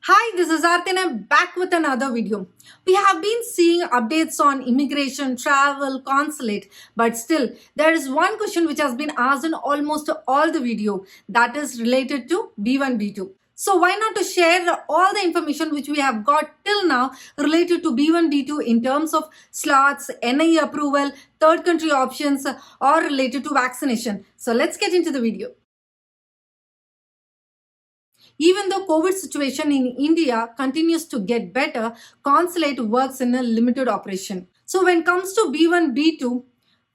Hi, this is Arti and I'm back with another video. We have been seeing updates on immigration, travel, consulate, but still there is one question which has been asked in almost all the video that is related to B1, B2. So why not to share all the information which we have got till now related to B1, B2 in terms of slots, NIE approval, third country options or related to vaccination. So let's get into the video. Even though COVID situation in India continues to get better, consulate works in a limited operation. So when it comes to B1, B2,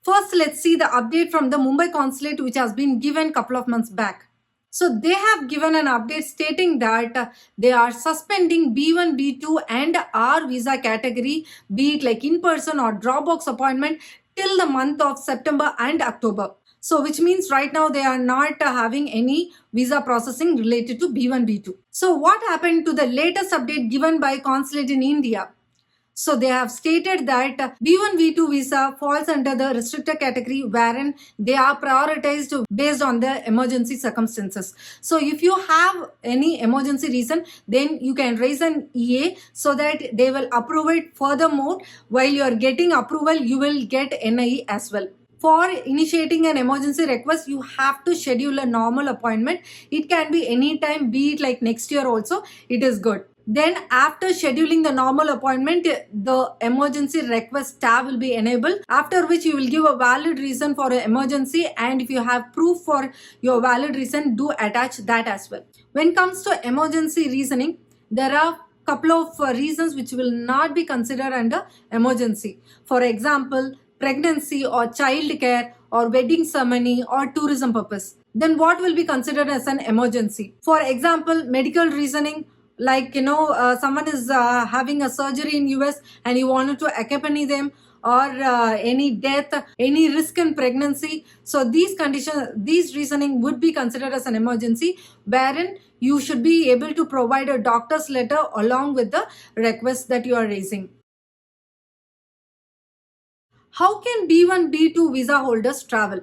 first let's see the update from the Mumbai consulate which has been given couple of months back. So they have given an update stating that they are suspending B1, B2 and R visa category, be it like in-person or Dropbox appointment till the month of September and October. So which means right now they are not having any visa processing related to B1, B2. So what happened to the latest update given by consulate in India? So they have stated that B1, B2 visa falls under the restricted category wherein they are prioritized based on the emergency circumstances. So if you have any emergency reason, then you can raise an EA so that they will approve it. Furthermore, while you are getting approval, you will get NIE as well. For initiating an emergency request, you have to schedule a normal appointment. It can be any time, be it like next year also, it is good. Then after scheduling the normal appointment, the emergency request tab will be enabled, after which you will give a valid reason for an emergency, and if you have proof for your valid reason, do attach that as well. When it comes to emergency reasoning, there are couple of reasons which will not be considered under emergency. For example, pregnancy or child care or wedding ceremony or tourism purpose. Then what will be considered as an emergency? For example, medical reasoning, like someone is having a surgery in US and you wanted to accompany them, or any death, any risk in pregnancy. So these conditions, these reasoning would be considered as an emergency, wherein you should be able to provide a doctor's letter along with the request that you are raising. How can B1, B2 visa holders travel?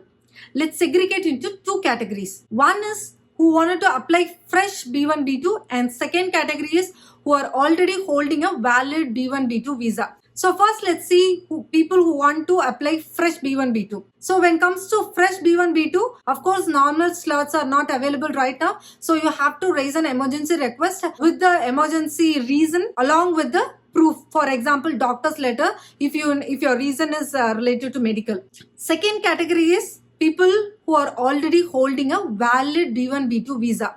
Let's segregate into two categories. One is who wanted to apply fresh B1, B2, and second category is who are already holding a valid B1, B2 visa. So first let's see people who want to apply fresh B1, B2. So when it comes to fresh B1, B2, of course normal slots are not available right now. So you have to raise an emergency request with the emergency reason along with the proof. For example, doctor's letter if your reason is related to medical. Second category is people who are already holding a valid B1, B2 visa.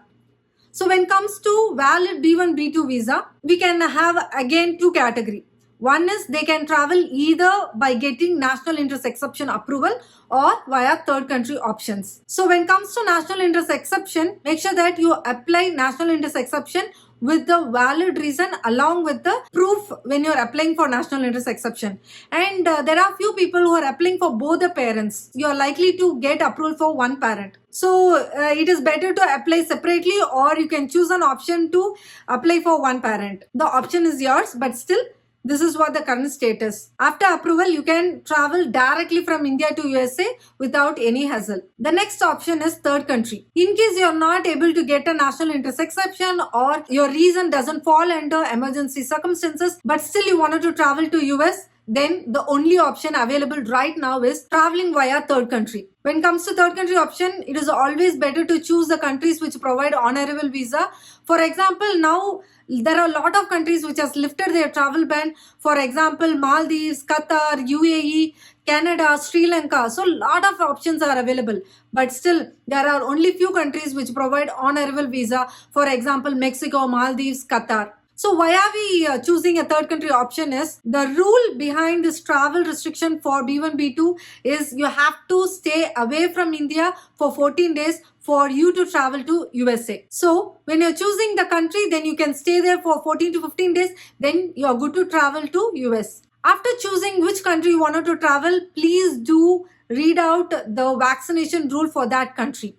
So when it comes to valid B1, B2 visa, we can have again two categories. One is they can travel either by getting national interest exception approval or via third country options. So when it comes to national interest exception, make sure that you apply national interest exception with the valid reason along with the proof when you're applying for national interest exception. And there are few people who are applying for both the parents. You are likely to get approval for one parent. So it is better to apply separately, or you can choose an option to apply for one parent. The option is yours, but still this is what the current status. After approval, you can travel directly from India to USA without any hassle. The next option is third country. In case you are not able to get a national interest exception or your reason doesn't fall under emergency circumstances, but still you wanted to travel to US, then the only option available right now is traveling via third country. When it comes to third country option, it is always better to choose the countries which provide on-arrival visa. For example, now there are a lot of countries which has lifted their travel ban. For example, Maldives, Qatar, UAE, Canada, Sri Lanka. So a lot of options are available. But still, there are only few countries which provide on-arrival visa. For example, Mexico, Maldives, Qatar. So why are we choosing a third country option is the rule behind this travel restriction for B1, B2 is you have to stay away from India for 14 days for you to travel to USA. So when you're choosing the country, then you can stay there for 14 to 15 days, then you're good to travel to US. After choosing which country you wanted to travel, please do read out the vaccination rule for that country.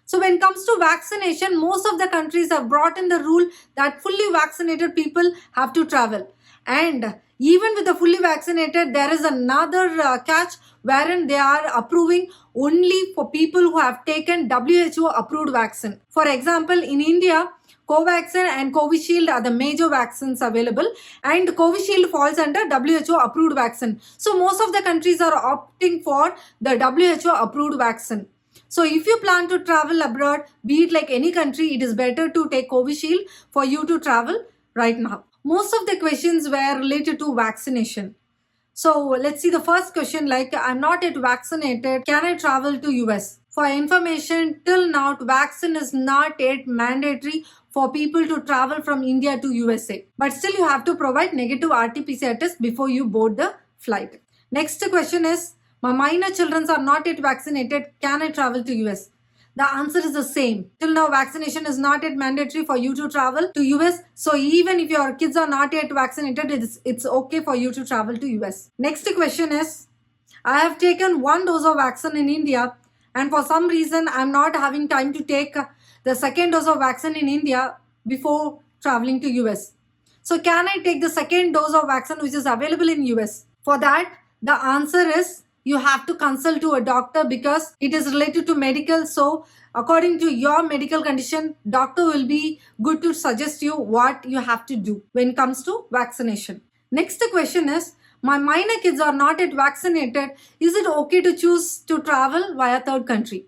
So when it comes to vaccination, most of the countries have brought in the rule that fully vaccinated people have to travel. And even with the fully vaccinated, there is another catch wherein they are approving only for people who have taken WHO approved vaccine. For example, in India, Covaxin and Covishield are the major vaccines available, and Covishield falls under WHO approved vaccine. So most of the countries are opting for the WHO approved vaccine. So if you plan to travel abroad, be it like any country, it is better to take Covishield for you to travel right now. Most of the questions were related to vaccination. So let's see the first question, like, I'm not yet vaccinated, can I travel to US? For information, till now vaccine is not yet mandatory for people to travel from India to USA. But still you have to provide negative RT-PCR test before you board the flight. Next question is, my minor children are not yet vaccinated, can I travel to US? The answer is the same. Till now, vaccination is not yet mandatory for you to travel to US. So even if your kids are not yet vaccinated, it's okay for you to travel to US. Next question is, I have taken 1 dose of vaccine in India, and for some reason, I'm not having time to take the second dose of vaccine in India before traveling to US. So can I take the second dose of vaccine which is available in US? For that, the answer is, you have to consult to a doctor because it is related to medical. So according to your medical condition, doctor will be good to suggest you what you have to do when it comes to vaccination. Next question is, my minor kids are not yet vaccinated. Is it okay to choose to travel via third country?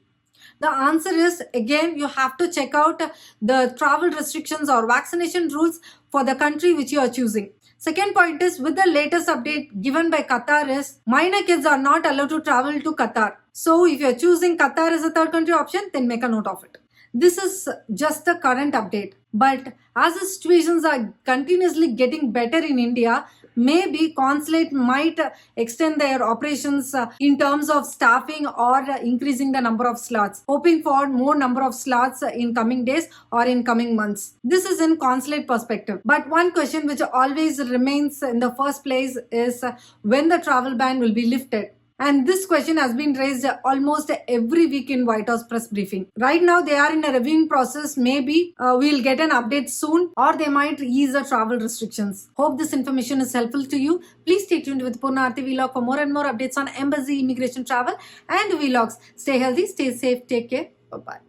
The answer is, again, you have to check out the travel restrictions or vaccination rules for the country which you are choosing. Second point is, with the latest update given by Qatar is, minor kids are not allowed to travel to Qatar. So if you are choosing Qatar as a third country option, then make a note of it. This is just the current update. But as the situations are continuously getting better in India, maybe consulate might extend their operations in terms of staffing or increasing the number of slots, hoping for more number of slots in coming days or in coming months. This is in consulate perspective. But one question which always remains in the first place is when the travel ban will be lifted. And this question has been raised almost every week in White House press briefing. Right now, they are in a reviewing process. Maybe we'll get an update soon, or they might ease the travel restrictions. Hope this information is helpful to you. Please stay tuned with Poorna Aarti Vlog for more and more updates on embassy, immigration, travel, and vlogs. Stay healthy, stay safe, take care. Bye-bye.